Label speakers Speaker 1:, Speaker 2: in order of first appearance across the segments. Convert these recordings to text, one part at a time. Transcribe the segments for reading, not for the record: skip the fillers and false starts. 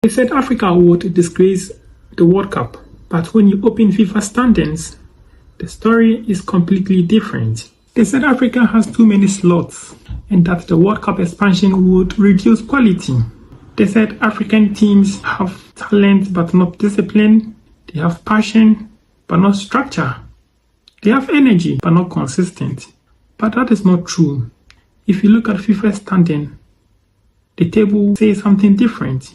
Speaker 1: They said Africa would disgrace the World Cup, but when you open FIFA standings, the story is completely different. They said Africa has too many slots and that the World Cup expansion would reduce quality. They said African teams have talent but not discipline. They have passion but not structure. They have energy but not consistent. But that is not true. If you look at FIFA standing, the table says something different.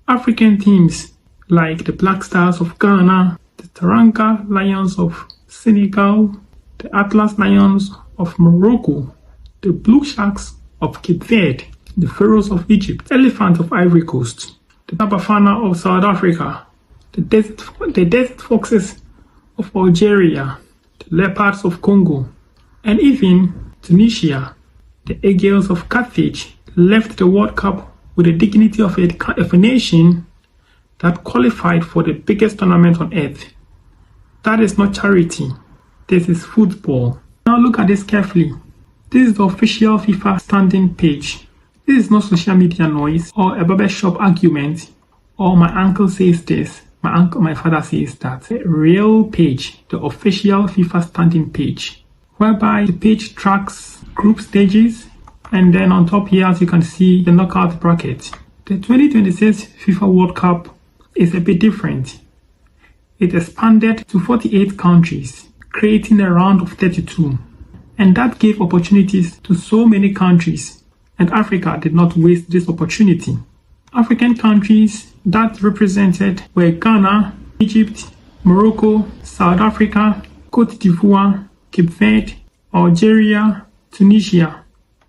Speaker 1: African teams like the Black Stars of Ghana, the Teranga Lions of Senegal, the Atlas Lions of Morocco, the Blue Sharks of Cape Verde, the Pharaohs of Egypt, Elephants of Ivory Coast, the Bafana of South Africa, the Desert Foxes of Algeria, the Leopards of Congo, and even Tunisia, the Eagles of Carthage, left the World Cup with the dignity of a nation that qualified for the biggest tournament on earth. That is not charity. This is football. Now look at this carefully. This is the official FIFA standing page. This is not social media noise or a barbershop argument or my uncle says this, my father says that. A real page, the official FIFA standing page, whereby the page tracks group stages. And then on top here, as you can see, the knockout bracket. The 2026 FIFA World Cup is a bit different. It expanded to 48 countries, creating a round of 32. And that gave opportunities to so many countries. And Africa did not waste this opportunity. African countries that represented were Ghana, Egypt, Morocco, South Africa, Côte d'Ivoire, Cape Verde, Algeria, Tunisia.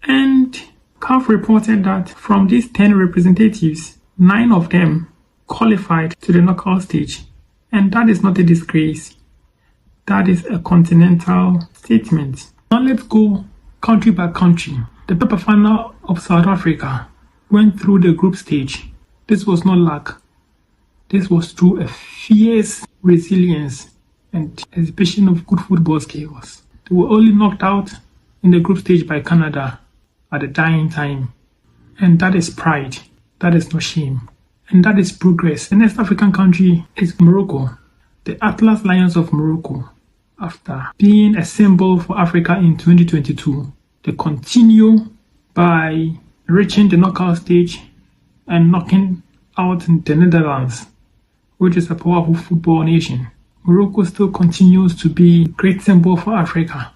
Speaker 1: And CAF reported that from these 10 representatives, 9 of them qualified to the knockout stage. And that is not a disgrace. That is a continental statement. Now let's go country by country. The Bafana of South Africa went through the group stage. This was not luck. This was through a fierce resilience and exhibition of good football skills. They were only knocked out in the group stage by Canada at the dying time. And that is pride. That is not shame. And that is progress. The next African country is Morocco. The Atlas Lions of Morocco. After being a symbol for Africa in 2022, they continue by reaching the knockout stage and knocking out the Netherlands, which is a powerful football nation. Morocco still continues to be a great symbol for Africa.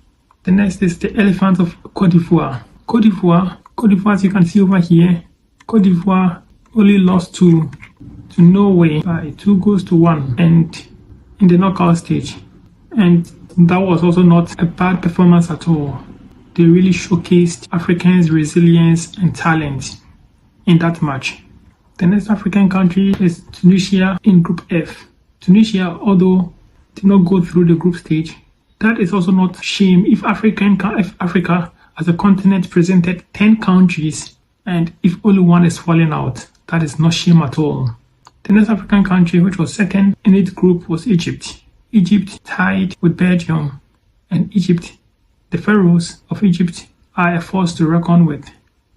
Speaker 1: The next is the Elephants of Côte d'Ivoire. Côte d'Ivoire, as you can see over here, Côte d'Ivoire only lost to Norway by 2-1 and in the knockout stage. And that was also not a bad performance at all. They really showcased Africans' resilience and talent in that match. The next African country is Tunisia in Group F. Tunisia, although did not go through the group stage, that is also not shame if Africa as a continent presented 10 countries and if only one is falling out, that is not shame at all. The next African country which was second in its group was Egypt. Egypt tied with Belgium, and Egypt, the Pharaohs of Egypt, are a force to reckon with.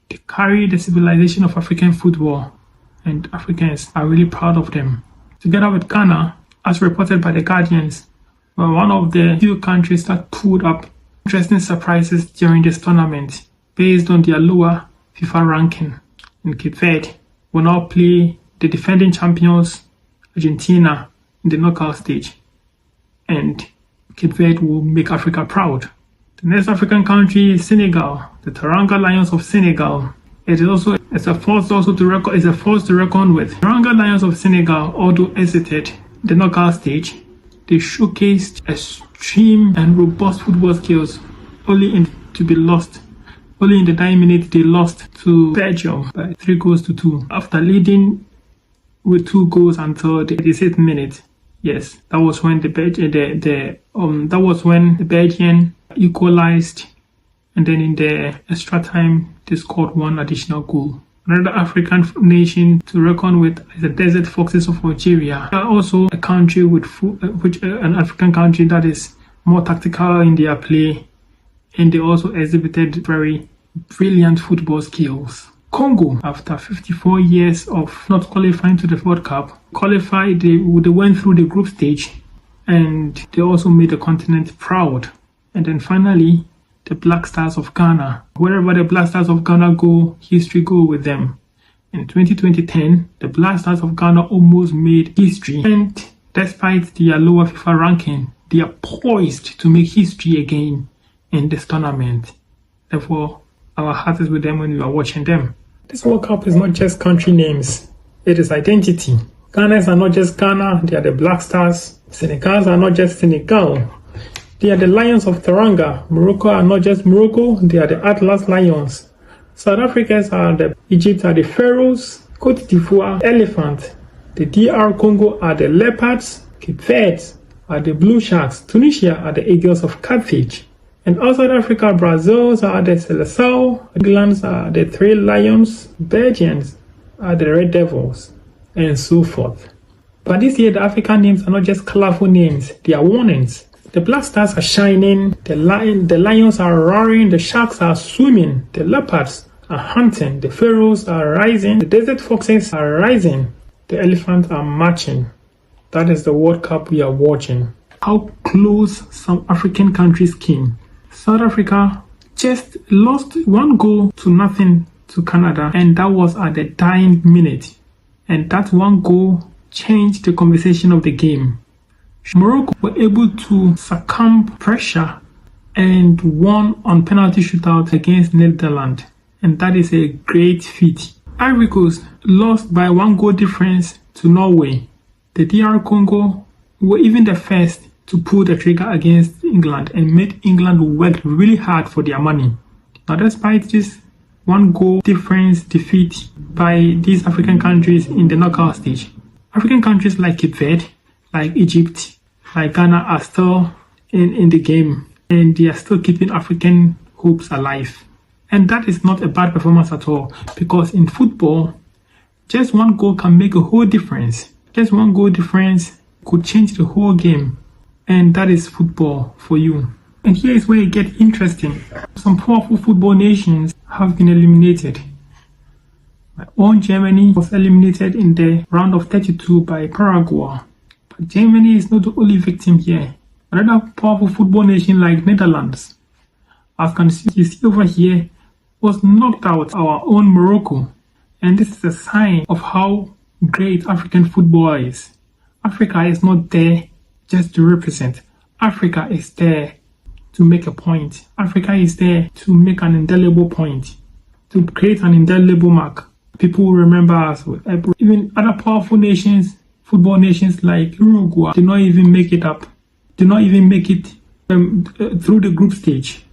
Speaker 1: They carry the civilization of African football, and Africans are really proud of them. Together with Ghana, as reported by the Guardians, were one of the few countries that pulled up interesting surprises during this tournament based on their lower FIFA ranking. In Cape Verde will now play the defending champions Argentina in the knockout stage, and Cape Verde will make Africa proud. The next African country is Senegal, the Teranga Lions of Senegal. It is a force to reckon with. Teranga Lions of Senegal, although exited the knockout stage, they showcased extreme and robust football skills, only in the 9 minutes they lost to Belgium by 3-2 after leading with 2 goals until the 86th minute. Yes, that was when the Belgian equalized, and then in the extra time they scored 1 additional goal. Another African nation to reckon with is the Desert Foxes of Algeria. They are also a country an African country that is more tactical in their play, and they also exhibited very brilliant football skills. Congo, after 54 years of not qualifying to the World Cup, qualified, they went through the group stage and they also made the continent proud. And then finally, the Black Stars of Ghana. Wherever the Black Stars of Ghana go, history go with them. In 2010, the Black Stars of Ghana almost made history. And despite their lower FIFA ranking, they are poised to make history again in this tournament. Therefore, our heart is with them when we are watching them. This World Cup is not just country names, it is identity. Ghanaians are not just Ghana, they are the Black Stars. Senegals are not just Senegal, they are the Lions of Teranga. Morocco are not just Morocco, they are the Atlas Lions. South Africans are the Egypt are the Pharaohs. Côte d'Ivoire, Elephant. The DR Congo are the Leopards. Cape Verde are the Blue Sharks. Tunisia are the Eagles of Carthage. And outside Africa, Brazils are the Senegal, England are the Three Lions, Belgians are the Red Devils, and so forth. But this year, the African names are not just colorful names, they are warnings. The Black Stars are shining, the Lions are roaring, the Sharks are swimming, the Leopards are hunting, the Pharaohs are rising, the Desert Foxes are rising, the Elephants are marching. That is the World Cup we are watching. How close some African countries came. South Africa just lost 1-0 to Canada, and that was at the dying minute. And that one goal changed the conversation of the game. Morocco were able to succumb pressure and won on penalty shootout against Netherlands, and that is a great feat. Ivory Coast lost by 1-goal difference to Norway. The DR Congo were even the first to pull the trigger against England and made England work really hard for their money. Now, despite this 1-goal difference defeat by these African countries in the knockout stage, African countries like Cape Verde, like Egypt, like Ghana are still in the game, and they are still keeping African hopes alive. And that is not a bad performance at all, because in football, just 1 goal can make a whole difference. Just 1 goal difference could change the whole game. And that is football for you. And here is where it gets interesting. Some powerful football nations have been eliminated. My own Germany was eliminated in the round of 32 by Paraguay. But Germany is not the only victim here. Another powerful football nation like Netherlands, as you see over here, was knocked out our own Morocco. And this is a sign of how great African football is. Africa is not there just to represent. Africa is there to make a point. Africa is there to make an indelible point, to create an indelible mark. People will remember us. Even other powerful nations, football nations like Uruguay, did not even make it up. Did not even make it through the group stage.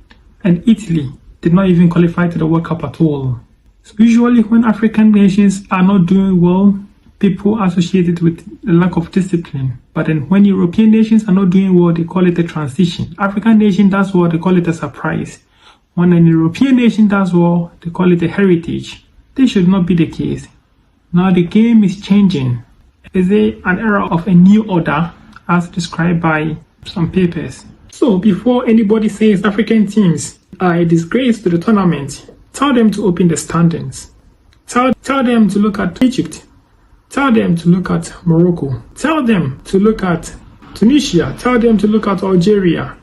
Speaker 1: And Italy did not even qualify to the World Cup at all. So usually when African nations are not doing well, people associate it with a lack of discipline. But then when European nations are not doing well, they call it a transition. African nation does well, they call it a surprise. When an European nation does well, they call it a heritage. This should not be the case. Now the game is changing. Is it an era of a new order as described by some papers? So before anybody says African teams are a disgrace to the tournament, tell them to open the standings. Tell them to look at Egypt. Tell them to look at Morocco. Tell them to look at Tunisia. Tell them to look at Algeria.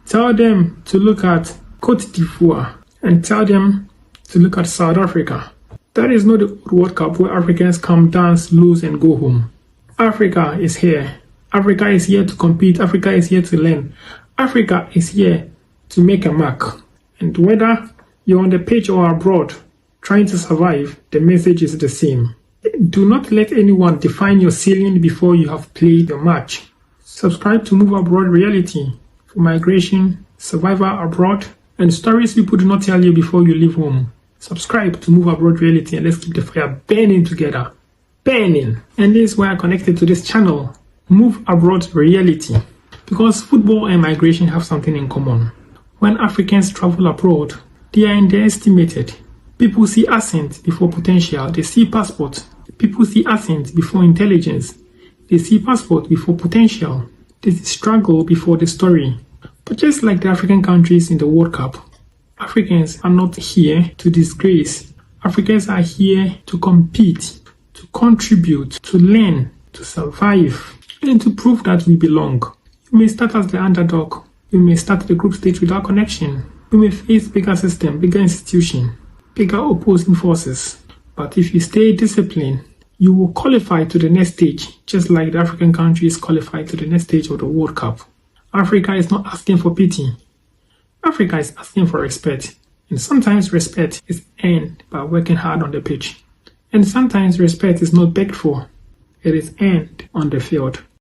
Speaker 1: Tell them to look at Côte d'Ivoire. And tell them to look at South Africa. That is not the World Cup where Africans come, dance, lose, and go home. Africa is here. Africa is here to compete. Africa is here to learn. Africa is here to make a mark. And whether you're on the pitch or abroad, trying to survive, the message is the same. Do not let anyone define your ceiling before you have played your match. Subscribe to Move Abroad Reality for migration, survival abroad, and stories people do not tell you before you leave home. Subscribe to Move Abroad Reality and let's keep the fire burning together. Burning! And this is why I connected to this channel, Move Abroad Reality. Because football and migration have something in common. When Africans travel abroad, they are underestimated. People see accent before potential. They see passport. People see accent before intelligence. They see passport before potential. They struggle before the story. But just like the African countries in the World Cup, Africans are not here to disgrace. Africans are here to compete, to contribute, to learn, to survive, and to prove that we belong. You may start as the underdog. You may start the group stage without connection. You may face bigger system, bigger institution, bigger opposing forces. But if you stay disciplined, you will qualify to the next stage, just like the African countries qualified to the next stage of the World Cup. Africa is not asking for pity. Africa is asking for respect. And sometimes respect is earned by working hard on the pitch. And sometimes respect is not begged for. It is earned on the field.